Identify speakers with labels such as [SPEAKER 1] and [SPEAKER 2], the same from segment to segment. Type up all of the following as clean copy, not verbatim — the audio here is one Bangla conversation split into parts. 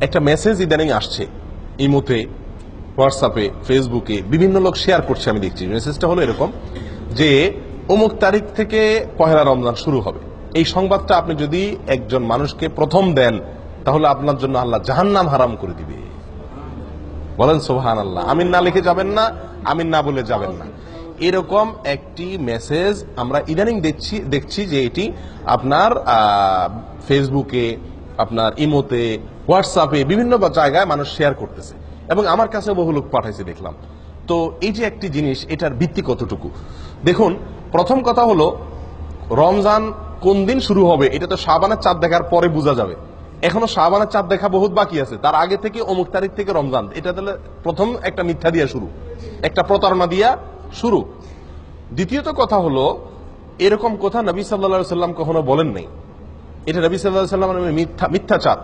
[SPEAKER 1] একটা মেসেজ ইদানিং আসছে ইমোতে, হোয়াটসঅ্যাপে, ফেসবুকে বিভিন্ন লোক শেয়ার করছে, আমি দেখছি। মেসেজটা হলো এরকম যে অমুক তারিখ থেকে পহেলা রমজান শুরু হবে। এই সংবাদটা আপনি যদি একজন মানুষকে প্রথম দেন তাহলে আপনার জন্য আল্লাহ জাহান্নাম হারাম করে দিবে। বলেন সুবহানাল্লাহ। আমিন না লিখে যাবেন না, আমিন না বলে যাবেন না। এরকম একটি মেসেজ আমরা ইদানিং দেখছি যে এটি আপনার ফেসবুকে, আপনার ইমোতে, হোয়াটসঅ্যাপে বিভিন্ন জায়গায় মানুষ শেয়ার করতেছে এবং আমার কাছে বহু লোক পাঠাইছে দেখলাম। তো এই যে একটি জিনিস, এটার ভিত্তি কতটুকু? দেখুন, প্রথম কথা হলো রমজান কোন দিন শুরু হবে এটা তো শাবানের চাঁদ দেখার পরে বোঝা যাবে। এখনো শাবানের চাঁদ দেখা বহুত বাকি আছে, তার আগে থেকে অমুক তারিখ থেকে রমজান, এটা তাহলে প্রথম একটা মিথ্যা দিয়া শুরু, একটা প্রতারণা দিয়া শুরু। দ্বিতীয়ত কথা হলো, এরকম কথা নবী সাল্লাল্লাহু আলাইহি সাল্লাম কখনো বলেন নাই। এটা নবী সাল্লাল্লাহু আলাইহি সাল্লামের মিথ্যাচার।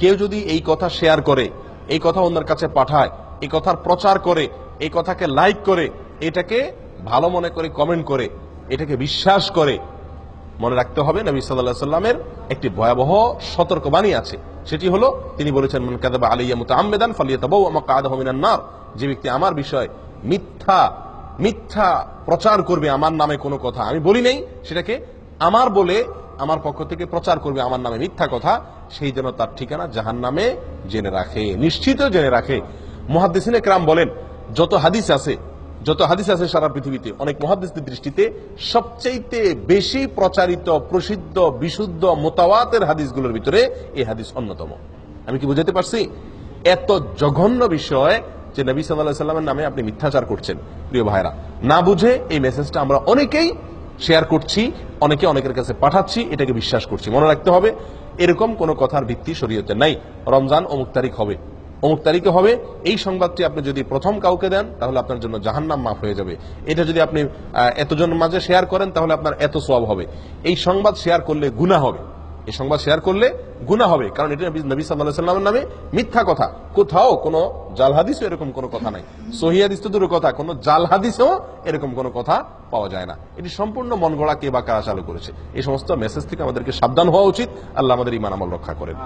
[SPEAKER 1] কেউ যদি এই কথা শেয়ার করে, এই কথা অন্যের কাছে পাঠায়, এই কথার প্রচার করে, এই কথাকে লাইক করে, এটাকে ভালো মনে করে কমেন্ট করে, এটাকে বিশ্বাস করে, মনে রাখতে হবে নবী সাল্লাল্লাহু আলাইহি সাল্লামের একটি ভয়াবহ সতর্কবাণী আছে। সেটি হলো তিনি বলেছেন, মান কাযাবা আলাইয়া মুতাআম্মিদান ফালিয়াতাবাওয়া মাকআদাহু মিনান নার। যে ব্যক্তি আমার বিষয় মিথ্যা প্রচার করবে, আমার নামে কোনো কথা আমি বলি নাই, সেটাকে আমার বলে আমার পক্ষ থেকে প্রচার করবে আমার নামে মিথ্যা কথা, সেই জন্য তার ঠিকানা জাহান্নামে জেনে রাখে, নিশ্চিত জেনে রাখে। মুহাদ্দিসিনে কেরাম বলেন, যত হাদিস আছে সারা পৃথিবীতে, অনেক মুহাদ্দিসদের দৃষ্টিতে সবচাইতে বেশি প্রচারিত, প্রসিদ্ধ, বিশুদ্ধ, মুতাওয়াতির হাদিসগুলোর ভিতরে এই হাদিস অন্যতম। আমি কি বুঝাতে পারছি? এত জঘন্য বিষয় যে নবী সাল্লাল্লাহু আলাইহি সাল্লামের নামে আপনি মিথ্যাচার করছেন। প্রিয় ভাইরা, না বুঝে এই মেসেজটা আমরা অনেকেই শেয়ার করছি, অনেকের কাছে পাঠাচ্ছি, এটাকে বিশ্বাস করছি। মনে রাখতে হবে, এরকম কোন কথার ভিত্তি শরীয়তে নাই। রমজান অমুক তারিখ হবে, অমুক তারিখে হবে, এই সংবাদটি আপনি যদি প্রথম কাউকে দেন তাহলে আপনার জন্য জাহান্নাম মাফ হয়ে যাবে। এটা যদি আপনি এতজনের মাঝে শেয়ার করেন তাহলে আপনার এত সওয়াব হবে। এই সংবাদ শেয়ার করলে গুনাহ হবে, এই সংবাদ শেয়ার করলে গুনাহ হবে, কারণ এটা নবী সাল্লাল্লাহু আলাইহি সাল্লামের নামে মিথ্যা কথা। কোথাও কোনো জাল হাদিসও এরকম কোনো কথা নাই। সহিহ হাদিস তো দূরের কথা, কোনো জাল হাদিসেও এরকম কোনো কথা পাওয়া যায় না। এটি সম্পূর্ণ মন গড়া কে বা কারা চালু করেছে। এই সমস্ত মেসেজ থেকে আমাদেরকে সাবধান হওয়া উচিত। আল্লাহ আমাদের ঈমান আমল রক্ষা করেন।